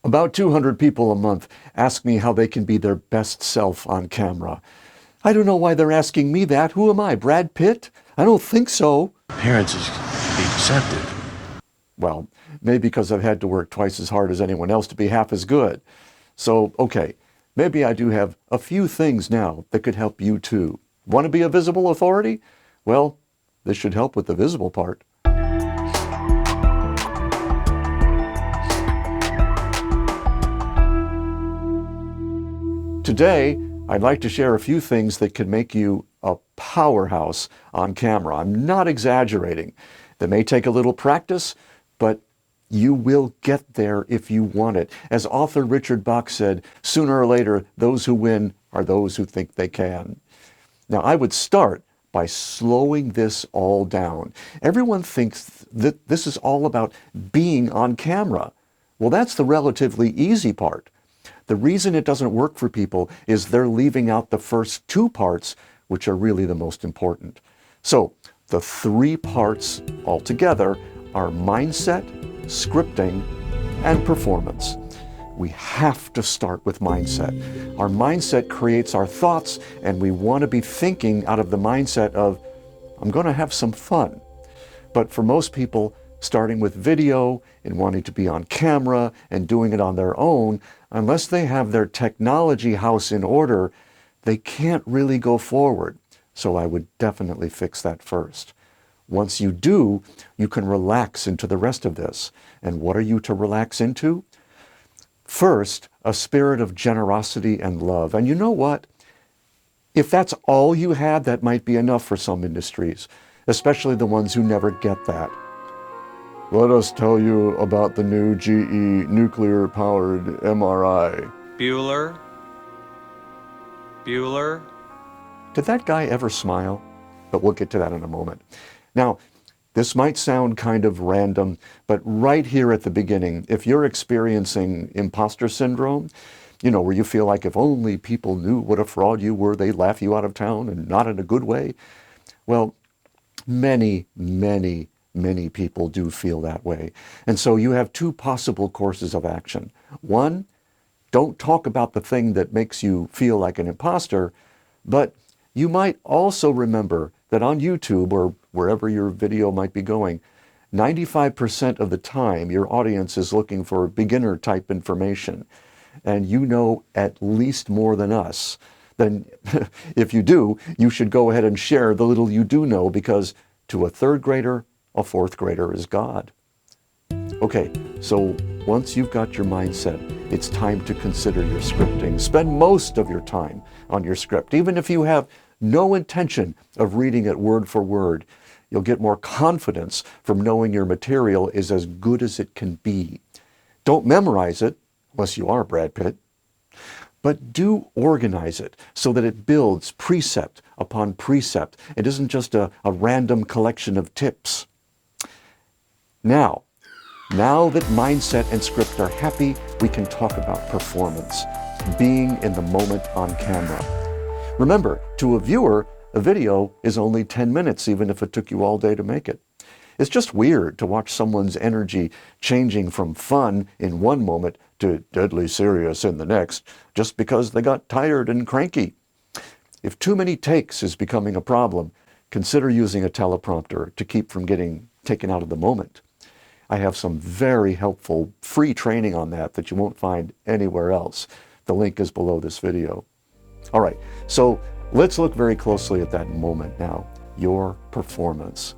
About 200 people a month ask me how they can be their best self on camera. I don't know why they're asking me that. Who am I, Brad Pitt? I don't think so. Appearances can be deceptive. Well, maybe because I've had to work twice as hard as anyone else to be half as good. So, okay, maybe I do have a few things now that could help you too. Want to be a visible authority? Well, this should help with the visible part. Today, I'd like to share a few things that can make you a powerhouse on camera. I'm not exaggerating. They may take a little practice, but you will get there if you want it. As author Richard Bach said, sooner or later, those who win are those who think they can. Now, I would start by slowing this all down. Everyone thinks that this is all about being on camera. Well, that's the relatively easy part. The reason it doesn't work for people is they're leaving out the first two parts, which are really the most important. So the three parts altogether are mindset, scripting, and performance. We have to start with mindset. Our mindset creates our thoughts, and we want to be thinking out of the mindset of, I'm going to have some fun. But for most people, starting with video and wanting to be on camera and doing it on their own, unless they have their technology house in order, they can't really go forward. So I would definitely fix that first. Once you do, you can relax into the rest of this. And what are you to relax into? First, a spirit of generosity and love. And you know what? If that's all you had, that might be enough for some industries, especially the ones who never get that. Let us tell you about the new GE nuclear-powered MRI. Bueller? Did that guy ever smile? But we'll get to that in a moment. Now, this might sound kind of random, but right here at the beginning, if you're experiencing imposter syndrome, where you feel like if only people knew what a fraud you were, they'd laugh you out of town, and not in a good way. Well, many people do feel that way. And so you have two possible courses of action. One, don't talk about the thing that makes you feel like an imposter, but you might also remember that on YouTube or wherever your video might be going, 95% of the time your audience is looking for beginner type information. And you know at least more than us. Then if you do, you should go ahead and share the little you do know, because to a third grader, a fourth grader is God. Okay, so once you've got your mindset, it's time to consider your scripting. Spend most of your time on your script. Even if you have no intention of reading it word for word, you'll get more confidence from knowing your material is as good as it can be. Don't memorize it, unless you are Brad Pitt, but do organize it so that it builds precept upon precept. It isn't just a random collection of tips. Now that mindset and script are happy, we can talk about performance, being in the moment on camera. Remember, to a viewer, a video is only 10 minutes, even if it took you all day to make it. It's just weird to watch someone's energy changing from fun in one moment to deadly serious in the next, just because they got tired and cranky. If too many takes is becoming a problem, consider using a teleprompter to keep from getting taken out of the moment. I have some very helpful free training on that you won't find anywhere else. The link is below this video. All right, so let's look very closely at that moment now, your performance.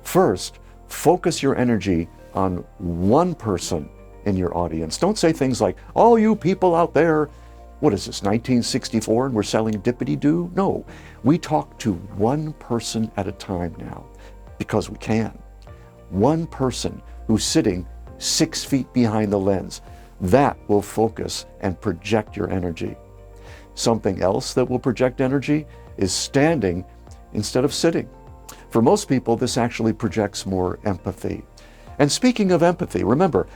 First, focus your energy on one person in your audience. Don't say things like, all you people out there, what is this, 1964 and we're selling dippity-doo? No, we talk to one person at a time now, because we can. One person who's sitting 6 feet behind the lens. That will focus and project your energy. Something else that will project energy is standing instead of sitting. For most people, this actually projects more empathy. And speaking of empathy, remember,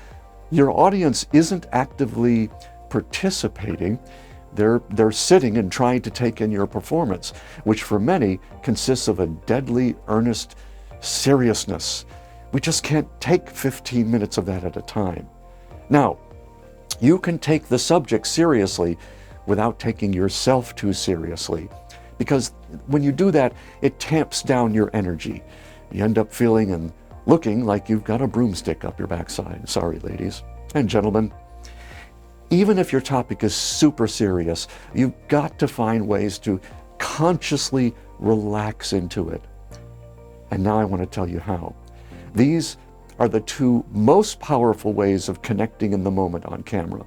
your audience isn't actively participating. They're sitting and trying to take in your performance, which for many consists of a deadly, earnest seriousness. We just can't take 15 minutes of that at a time. Now, You can take the subject seriously without taking yourself too seriously. Because when you do that, it tamps down your energy. You end up feeling and looking like you've got a broomstick up your backside. Sorry, ladies and gentlemen. Even if your topic is super serious, you've got to find ways to consciously relax into it. And now I want to tell you how. These are the two most powerful ways of connecting in the moment on camera.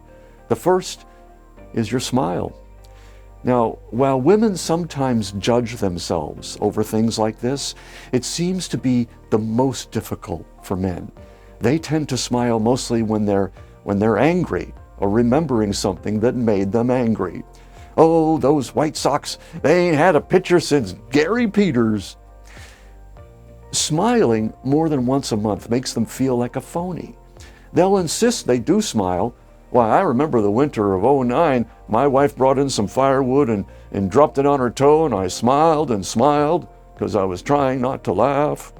The first is your smile. Now, while women sometimes judge themselves over things like this, it seems to be the most difficult for men. They tend to smile mostly when they're angry or remembering something that made them angry. Oh, those White Sox, they ain't had a pitcher since Gary Peters. Smiling more than once a month makes them feel like a phony. They'll insist they do smile. Why, I remember the winter of '09, my wife brought in some firewood and dropped it on her toe, and I smiled and smiled because I was trying not to laugh.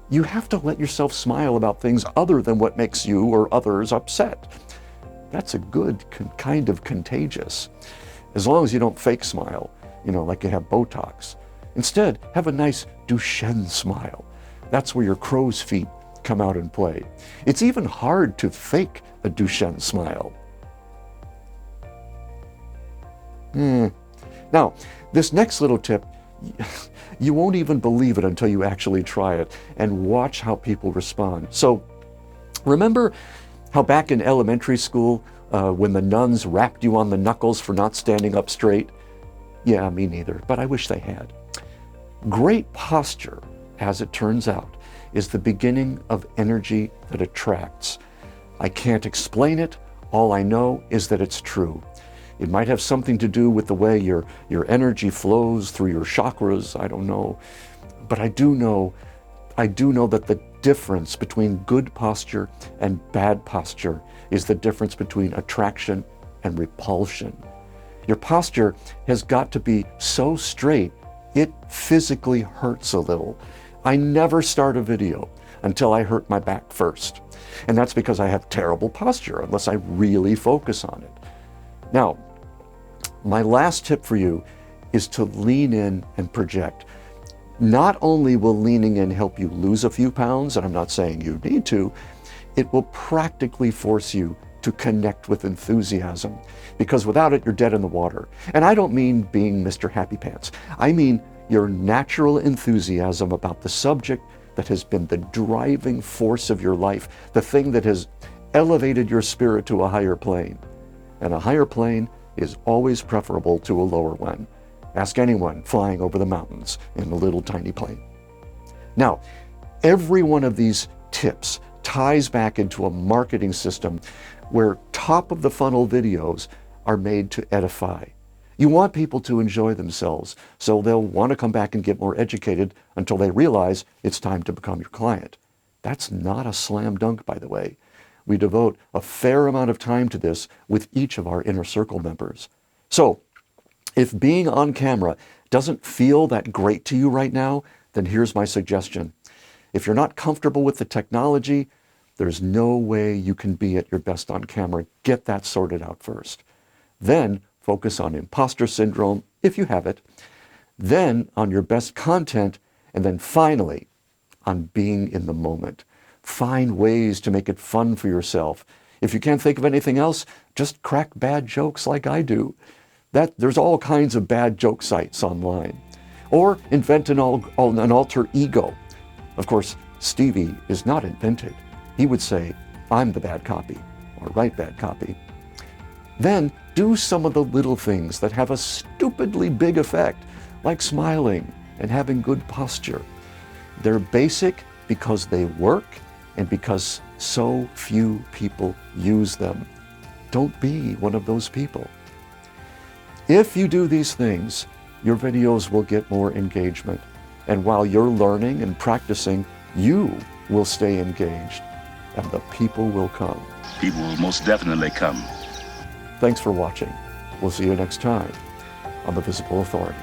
You have to let yourself smile about things other than what makes you or others upset. That's a good kind of contagious. As long as you don't fake smile, like you have Botox. Instead, have a nice Duchenne smile. That's where your crow's feet come out and play. It's even hard to fake a Duchenne smile. Now, this next little tip, you won't even believe it until you actually try it and watch how people respond. So, remember how back in elementary school, when the nuns rapped you on the knuckles for not standing up straight? Yeah, me neither, but I wish they had. Great posture, as it turns out, is the beginning of energy that attracts. I can't explain it. All I know is that it's true. It might have something to do with the way your energy flows through your chakras. I don't know. But I do know that the difference between good posture and bad posture is the difference between attraction and repulsion. Your posture has got to be so straight, it physically hurts a little. I never start a video until I hurt my back first. And that's because I have terrible posture unless I really focus on it. Now, my last tip for you is to lean in and project. Not only will leaning in help you lose a few pounds, and I'm not saying you need to, it will practically force you to connect with enthusiasm, because without it, you're dead in the water. And I don't mean being Mr. Happy Pants. I mean your natural enthusiasm about the subject that has been the driving force of your life, the thing that has elevated your spirit to a higher plane. And a higher plane is always preferable to a lower one. Ask anyone flying over the mountains in a little tiny plane. Now, every one of these tips ties back into a marketing system where top of the funnel videos are made to edify. You want people to enjoy themselves, so they'll want to come back and get more educated until they realize it's time to become your client. That's not a slam dunk, by the way. We devote a fair amount of time to this with each of our inner circle members. So, if being on camera doesn't feel that great to you right now, then here's my suggestion. If you're not comfortable with the technology, there's no way you can be at your best on camera. Get that sorted out first. Then focus on imposter syndrome, if you have it. Then on your best content, and then finally on being in the moment. Find ways to make it fun for yourself. If you can't think of anything else, just crack bad jokes like I do. There's all kinds of bad joke sites online. Or invent an alter ego. Of course, Stevie is not invented. He would say, I'm the bad copy, or write bad copy. Then do some of the little things that have a stupidly big effect, like smiling and having good posture. They're basic because they work and because so few people use them. Don't be one of those people. If you do these things, your videos will get more engagement. And while you're learning and practicing, you will stay engaged, and the people will come. People will most definitely come. Thanks for watching. We'll see you next time on The Visible Authority.